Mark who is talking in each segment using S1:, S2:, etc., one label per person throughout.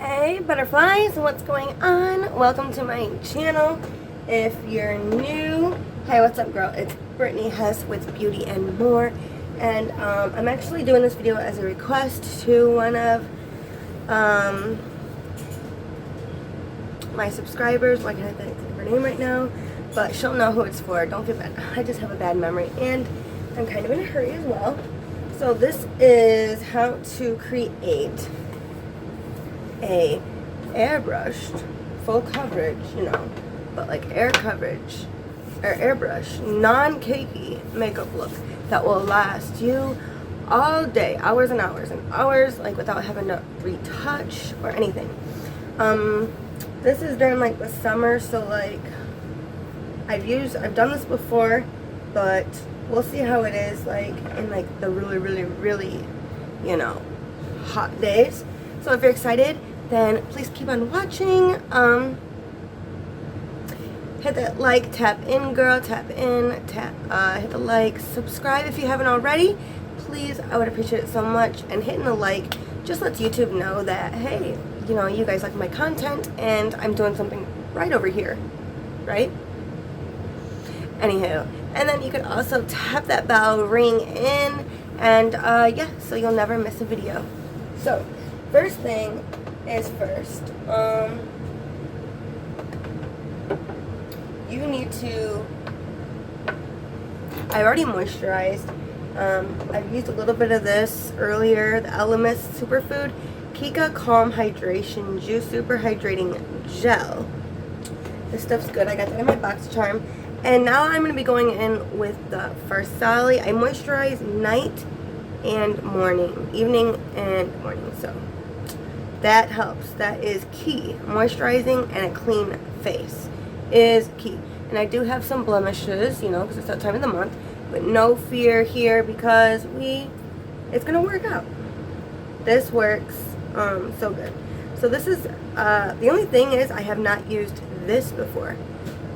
S1: Hey butterflies, what's going on? Welcome to my channel. If you're new, hey, what's up girl? It's Brittany Hess with Beauty and More, and I'm actually doing this video as a request to one of my subscribers. Why can't I think of her name right now? But she'll know who it's for. Don't feel bad. I just have a bad memory and I'm kind of in a hurry as well. So this is how to create a airbrushed full coverage, but like air coverage or airbrush non-cakey makeup look that will last you all day, hours and hours and hours, like without having to retouch or anything. This is during like the summer, so like I've done this before, but we'll see how it is like in like the really hot days. So if you're excited, then please keep on watching. Hit that like, tap in girl, tap in, hit the like, subscribe if you haven't already. Please, I would appreciate it so much. And hitting the like just lets YouTube know that, hey, you guys like my content and I'm doing something right over here, right? Anywho, and then you could also tap that bell, ring in, and yeah, so you'll never miss a video. So, first thing is first, you need to, I've already moisturized. I've used a little bit of this earlier, the Elemis Superfood Kika Calm Hydration Juice Super Hydrating Gel. This stuff's good. I got that in my box charm. And now I'm going to be going in with the Farsali. I moisturize night and morning, evening and morning, so that helps. That is key. Moisturizing and a clean face is key. And I do have some blemishes, because it's that time of the month, but no fear here because it's gonna work out. This works so good. So this is the only thing is I have not used this before.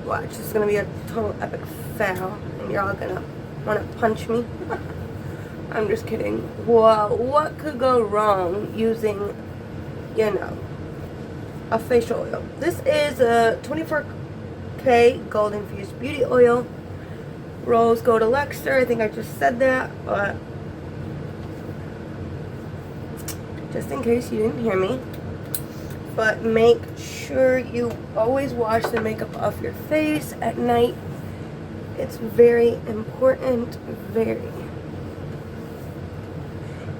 S1: Watch, this is gonna be a total epic fail and you're all gonna want to punch me. I'm just kidding. Whoa, what could go wrong using, a facial oil? This is a 24K gold infused beauty oil. Rose gold elixir. I think I just said that, but just in case you didn't hear me. But make sure you always wash the makeup off your face at night. It's very important, very.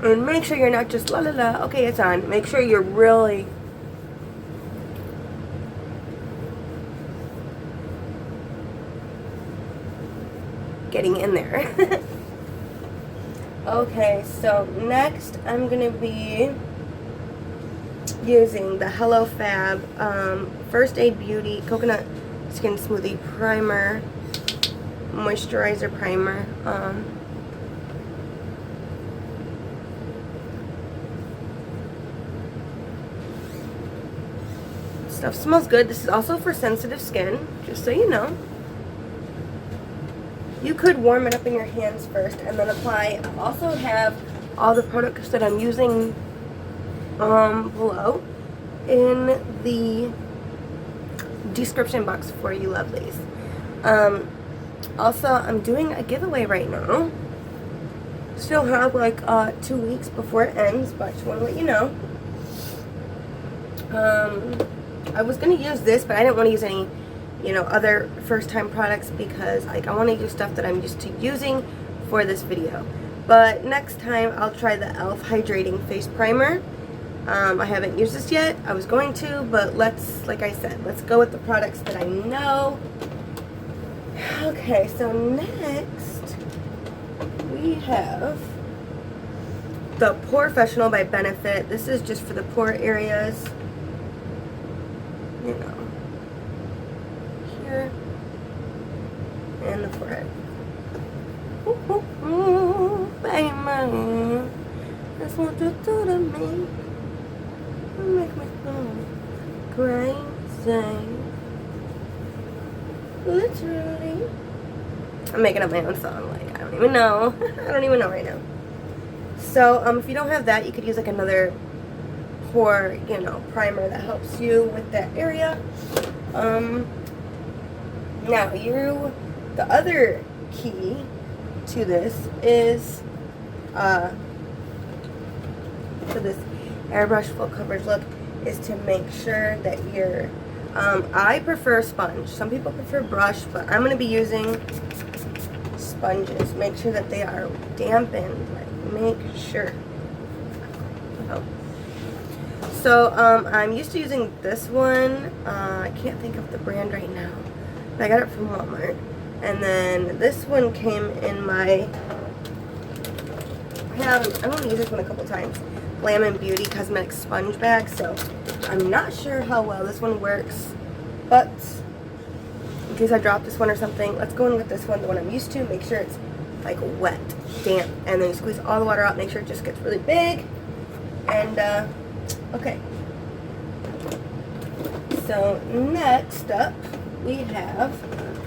S1: And make sure you're not just la la la, okay, it's on. Make sure you're really getting in there. Okay, so next I'm going to be using the Hello Fab First Aid Beauty Coconut Skin Smoothie Primer, Moisturizer Primer. Stuff smells good. This is also for sensitive skin, just so you know. You could warm it up in your hands first and then apply. I also have all the products that I'm using below in the description box for you lovelies. Also, I'm doing a giveaway right now. Still have like 2 weeks before it ends, but I just want to let you know. I was going to use this, but I didn't want to use any, other first-time products because like I want to use stuff that I'm used to using for this video. But next time I'll try the e.l.f. Hydrating Face Primer. I haven't used this yet. I was going to, but like I said, let's go with the products that I know. Okay, so next we have the Porefessional by Benefit. This is just for the pore areas. Here and the forehead. Ooh, ooh, ooh, baby, that's what you do to me. You make me go crazy. Literally. I'm making up my own song. Like I don't even know. I don't even know right now. So if you don't have that, you could use like another pore, you know, primer that helps you with that area. Now the other key to this is to this airbrush full coverage look is to make sure that you're I prefer sponge. Some people prefer brush, but I'm going to be using sponges. Make sure that they are dampened. Like, make sure. Oh. So I'm used to using this one. I can't think of the brand right now, but I got it from Walmart. And then this one came in my, I've only used this one a couple times, Glam and Beauty Cosmetic Sponge Bag. So I'm not sure how well this one works, but in case I drop this one or something, let's go in with this one, the one I'm used to. Make sure it's like wet, damp, and then you squeeze all the water out. Make sure it just gets really big. And okay. So next up we have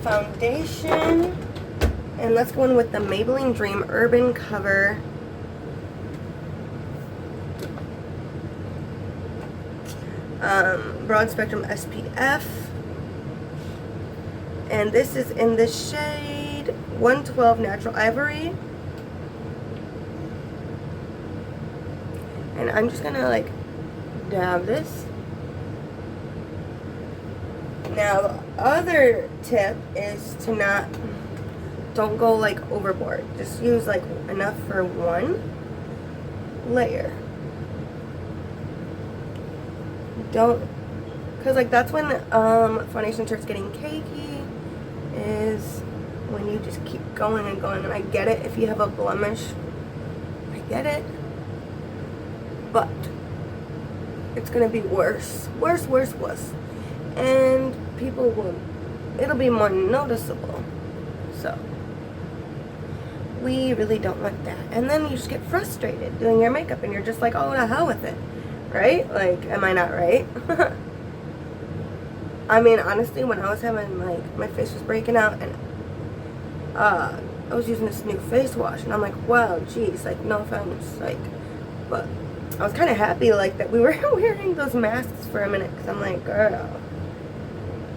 S1: foundation, and let's go in with the Maybelline Dream Urban Cover. Broad Spectrum SPF, and this is in the shade 112 Natural Ivory, and I'm just gonna like dab this. Now the other tip is to don't go like overboard. Just use like enough for one layer. Don't, because like that's when foundation starts getting cakey, is when you just keep going and going. And I get it if you have a blemish, I get it, but it's gonna be worse, and people will, it'll be more noticeable. So we really don't want that. And then you just get frustrated doing your makeup, and you're just like, oh, the hell with it. Right? Like, am I not right? I mean, honestly, when I was having, like, my face was breaking out, and I was using this new face wash, and I'm like, wow, geez, like, no offense, like, but I was kind of happy, like, that we were wearing those masks for a minute, because I'm like, girl,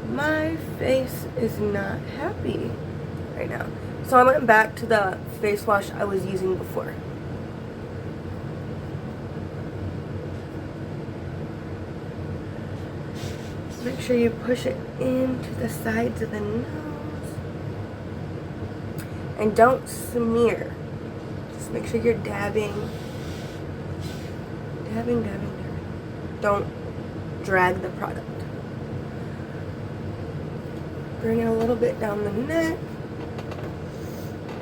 S1: my face is not happy right now. So I went back to the face wash I was using before. Make sure you push it into the sides of the nose. And don't smear. Just make sure you're dabbing. Dabbing. Don't drag the product. Bring it a little bit down the neck.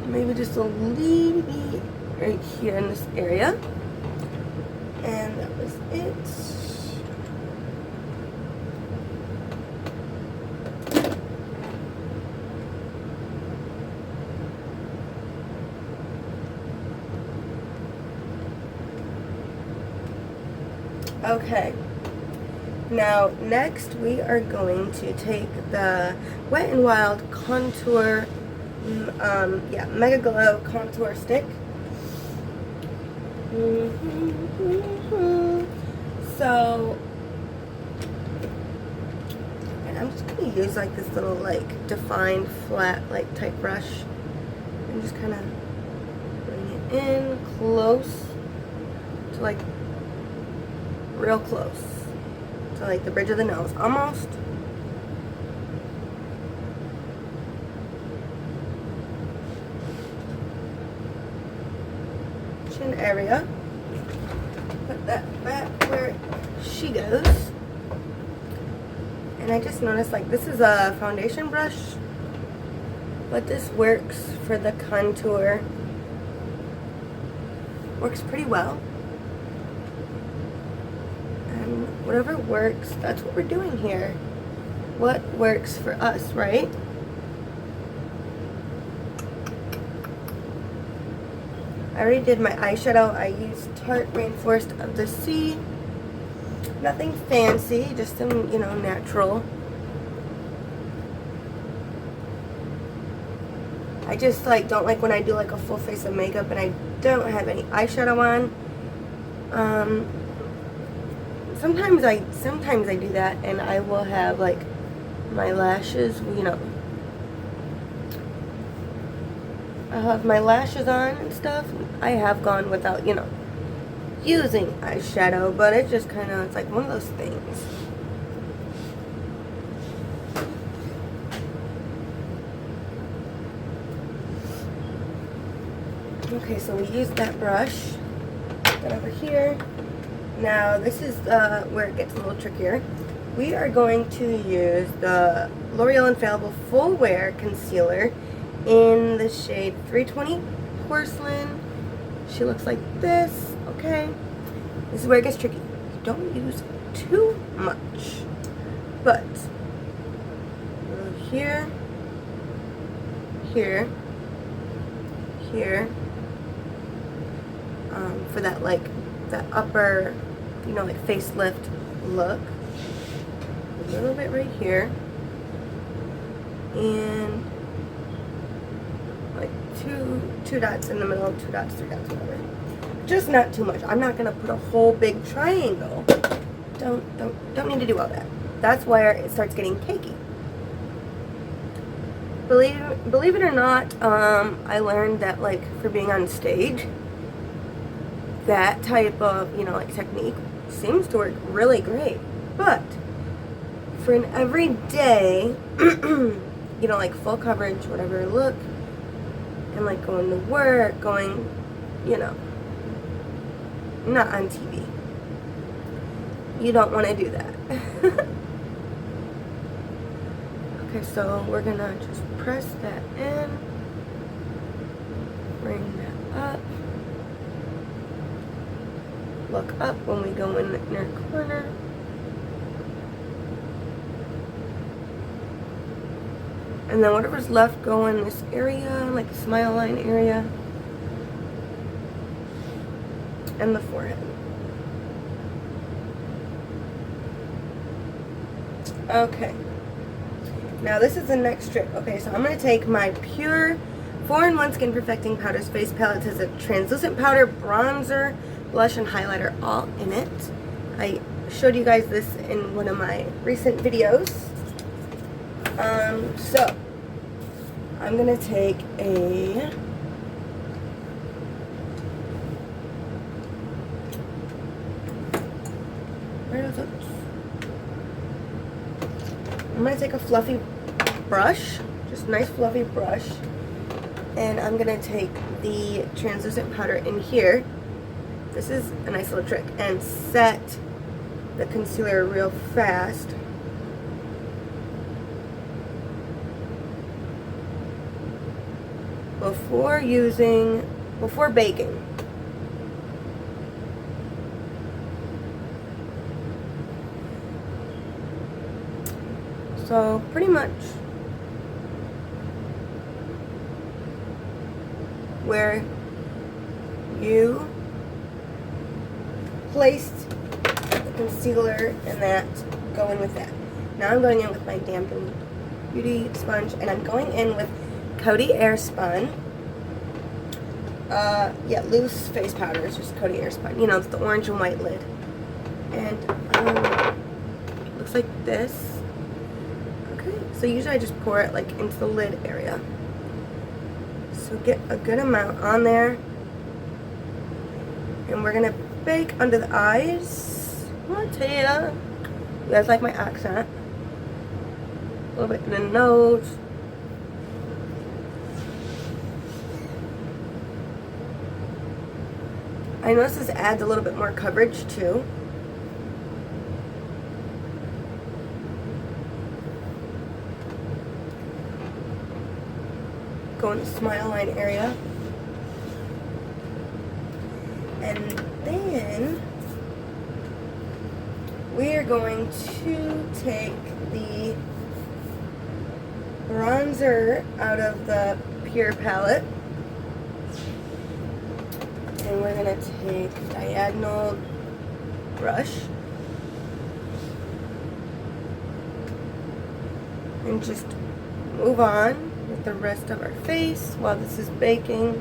S1: Maybe just a little bit right here in this area. And that was it. Okay, now next we are going to take the Wet n Wild Contour, Mega Glow Contour Stick. So, and I'm just going to use like this little like defined flat like type brush and just kind of bring it in close to like real close to like the bridge of the nose, almost. Chin area. Put that back where she goes. And I just noticed like this is a foundation brush, but this works for the contour. Works pretty well. Whatever works, that's what we're doing here. What works for us, right? I already did my eyeshadow. I used Tarte Rainforest of the Sea. Nothing fancy, just some, you know, natural. I just like don't like when I do like a full face of makeup and I don't have any eyeshadow on. sometimes I do that, and I will have like my lashes, you know, I'll have my lashes on and stuff. I have gone without, you know, using eyeshadow, but it just kind of, it's like one of those things. Okay, so we used that brush. Get over here. Now this is where it gets a little trickier. We are going to use the L'Oreal Infallible Full Wear Concealer in the shade 320 Porcelain. She looks like this, okay? This is where it gets tricky. You don't use too much, but here, here, here, for that, like, that upper, you know, like facelift look. A little bit right here, and like two dots in the middle, 2 dots, 3 dots, whatever. Just not too much. I'm not gonna put a whole big triangle. Don't need to do all that. That's where it starts getting cakey. Believe it or not, I learned that, like, for being on stage, that type of, you know, like, technique seems to work really great. But for an everyday, you know, like full coverage, whatever look, and like going to work, going, you know, not on TV, you don't want to do that. Okay, so we're gonna just press that in, bring that up, look up when we go in the inner corner. And then whatever's left, go in this area, like the smile line area, and the forehead. Okay. Now this is the next trick. Okay, so I'm going to take my Pure 4-in-1 Skin Perfecting Powders face palette. It has a translucent powder, bronzer, blush, and highlighter all in it. I showed you guys this in one of my recent videos. So I'm gonna take a I'm gonna take a fluffy brush, just a nice fluffy brush, and I'm gonna take the translucent powder in here. This is a nice little trick, and set the concealer real fast. Before baking. So pretty much where you placed the concealer and that, go in with that. Now I'm going in with my dampened beauty sponge, and I'm going in with Coty Airspun. Yeah, loose face powder. It's just Coty Airspun. You know, it's the orange and white lid. And it looks like this. Okay, so usually I just pour it like into the lid area. So get a good amount on there. And we're gonna bake under the eyes. I'll tell you. You guys like my accent? A little bit in the nose. I notice this adds a little bit more coverage too. Go in the smile line area. And then we are going to take the bronzer out of the Pure palette. And we're going to take a diagonal brush and just move on with the rest of our face while this is baking.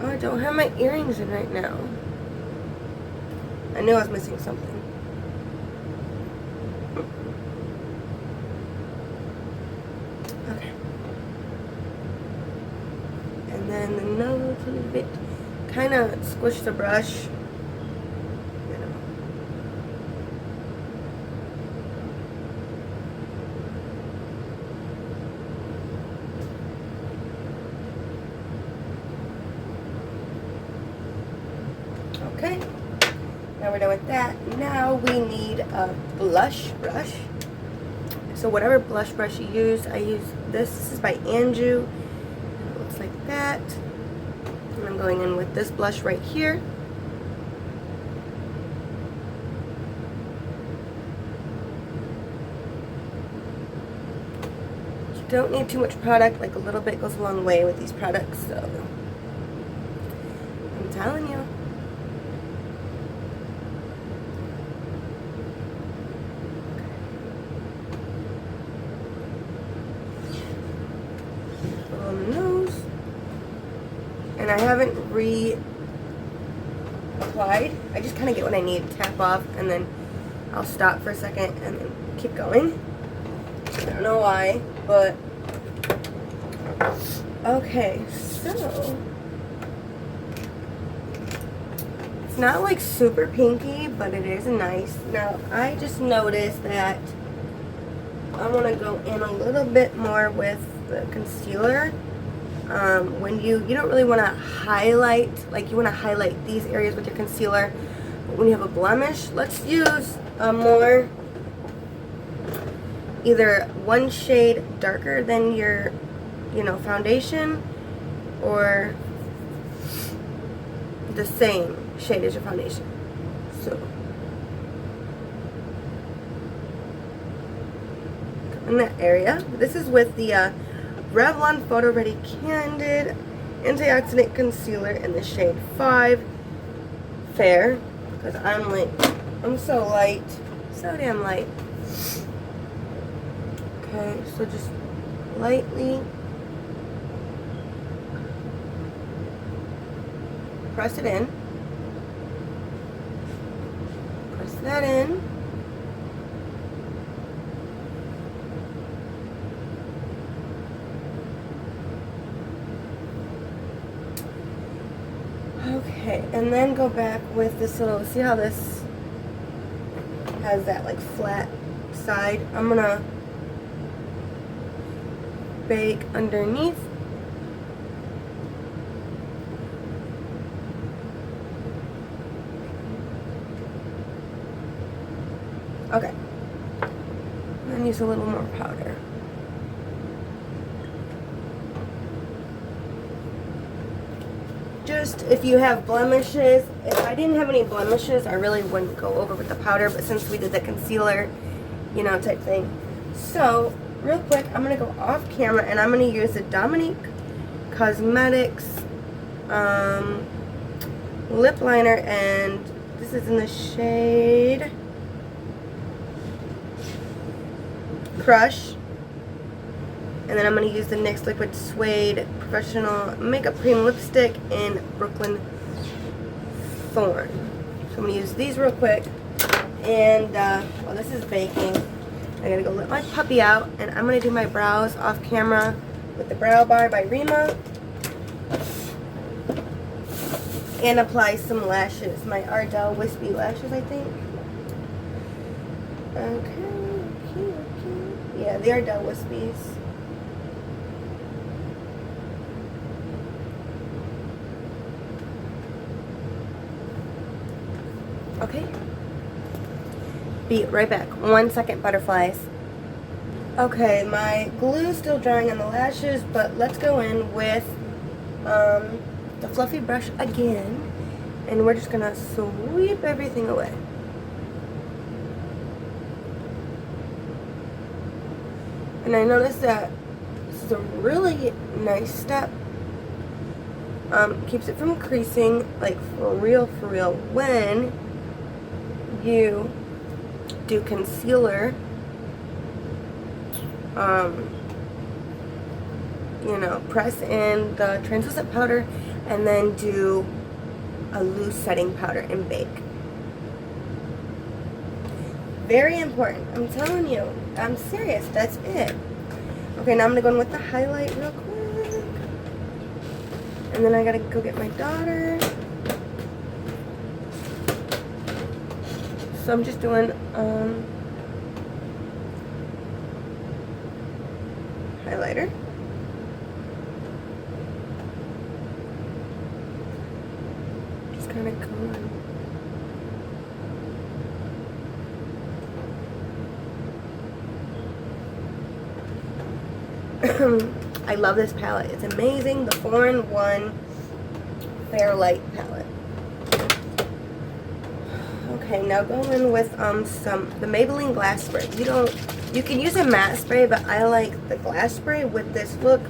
S1: Oh, I don't have my earrings in right now. I knew I was missing something. Okay. And then the nose a little bit. Kind of squish the brush. You know. Okay. Now we're done with that. Now we need a blush brush. So whatever blush brush you use, I use this. This is by Anju. It looks like that. And I'm going in with this blush right here. You don't need too much product. Like a little bit goes a long way with these products. So I'm telling you. On the nose. And I haven't re-applied. I just kind of get what I need, tap off, and then I'll stop for a second and then keep going. I don't know why, but okay, so it's not like super pinky, but it is nice. Now, I just noticed that I want to go in a little bit more with the concealer. When you don't really want to highlight, like you want to highlight these areas with your concealer, but when you have a blemish, let's use a more, either one shade darker than your, foundation, or the same shade as your foundation. So, in that area, this is with the Revlon Photo Ready Candid Antioxidant Concealer in the shade 5 Fair, because I'm so light, so damn light. Okay, so just lightly press it in, press that in. Okay, and then go back with this little, see how this has that like flat side? I'm gonna bake underneath. Okay, and use a little more powder. Just if you have blemishes, if I didn't have any blemishes, I really wouldn't go over with the powder, but since we did the concealer, type thing. So, real quick, I'm going to go off camera and I'm going to use the Dominique Cosmetics lip liner, and this is in the shade Crush. And then I'm going to use the NYX Liquid Suede Professional Makeup Cream Lipstick in Brooklyn Thorn. So I'm going to use these real quick. And while this is baking, I got to go let my puppy out. And I'm going to do my brows off camera with the Brow Bar by Rima. And apply some lashes. My Ardell Wispy Lashes, I think. Okay, cute. Yeah, the Ardell Wispies. Okay. Be right back. 1 second, butterflies. Okay, my glue is still drying on the lashes, but let's go in with the fluffy brush again, and we're just gonna sweep everything away. And I noticed that this is a really nice step. Keeps it from creasing, like for real, when you do concealer. you know, press in the translucent powder and then do a loose setting powder and bake. Very important. I'm telling you. I'm serious. That's it. Okay, now I'm going to go in with the highlight real quick. And then I got to go get my daughter. So I'm just doing highlighter. Just kind of going. I love this palette. It's amazing. The 4-in-1 Fairlight palette. Okay, now go in with the Maybelline glass spray. You can use a matte spray, but I like the glass spray with this look.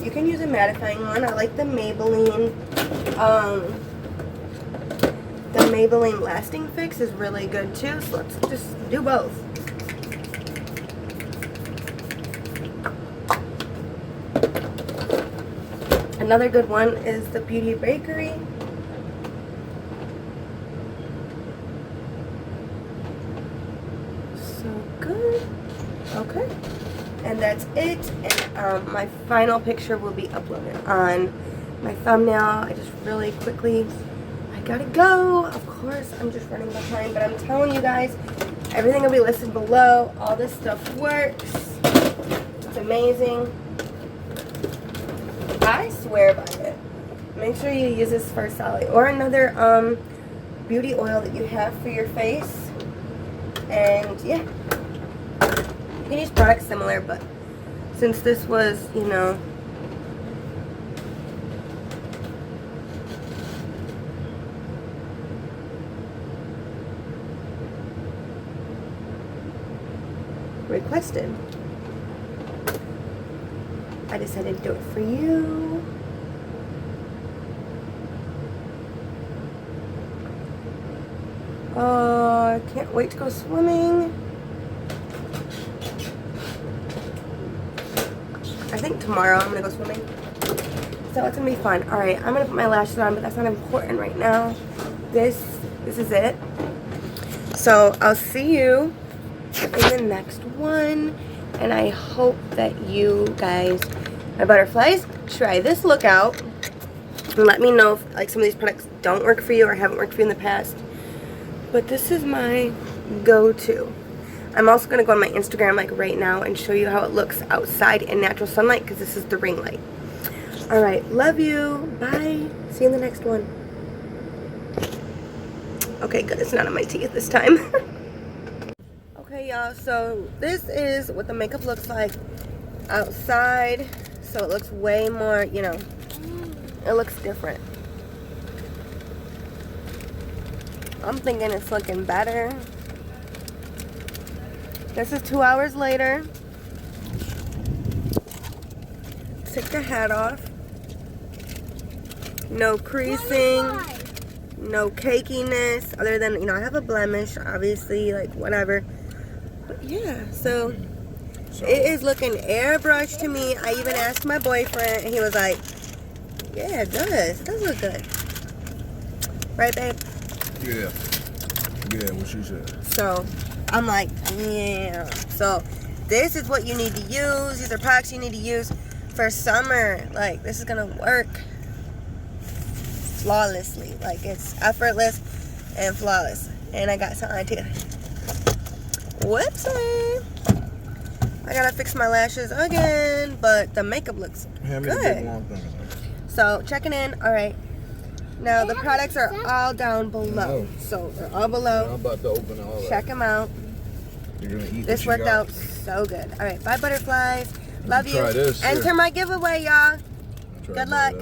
S1: You can use a mattifying one. I like the Maybelline. The Maybelline Lasting Fix is really good too. So let's just do both. Another good one is the Beauty Bakery. So good. Okay. And that's it. And my final picture will be uploaded on my thumbnail. I just really quickly, I gotta go. Of course, I'm just running behind. But I'm telling you guys, everything will be listed below. All this stuff works. It's amazing. I swear by it. Make sure you use this for solid or another beauty oil that you have for your face. And yeah, you can use products similar, but since this was, you know, requested, I decided to do it for you. Oh, I can't wait to go swimming. I think tomorrow I'm gonna go swimming. So it's gonna be fun. Alright, I'm gonna put my lashes on, but that's not important right now. This is it. So I'll see you in the next one. And I hope that you guys, my butterflies, try this look out. And let me know if like some of these products don't work for you or haven't worked for you in the past. But this is my go-to. I'm also going to go on my Instagram like right now and show you how it looks outside in natural sunlight because this is the ring light. Alright, love you. Bye. See you in the next one. Okay, good. It's not on my teeth this time. Okay, y'all. So this is what the makeup looks like outside. So it looks way more, you know, it looks different. I'm thinking it's looking better. This is 2 hours later. Take the hat off. No creasing. No cakiness. Other than, you know, I have a blemish, obviously, like whatever. But yeah, so it is looking airbrushed to me. I even asked my boyfriend and he was like, yeah, it does. It does look good. Right, babe?
S2: Yeah. Yeah, what she said.
S1: So, I'm like, yeah. So, this is what you need to use. These are products you need to use for summer. Like, this is going to work flawlessly. Like, it's effortless and flawless. And I got some idea. Whoopsie. I got to fix my lashes again. But the makeup looks good. So, checking in. All right. Now, the products are all down below. So, they're all below.
S2: I'm about to open all that.
S1: Check them out.
S2: You're gonna eat
S1: this worked out so good. All right, bye, butterflies. Love you.
S2: Try this.
S1: Enter my giveaway, y'all. Good luck.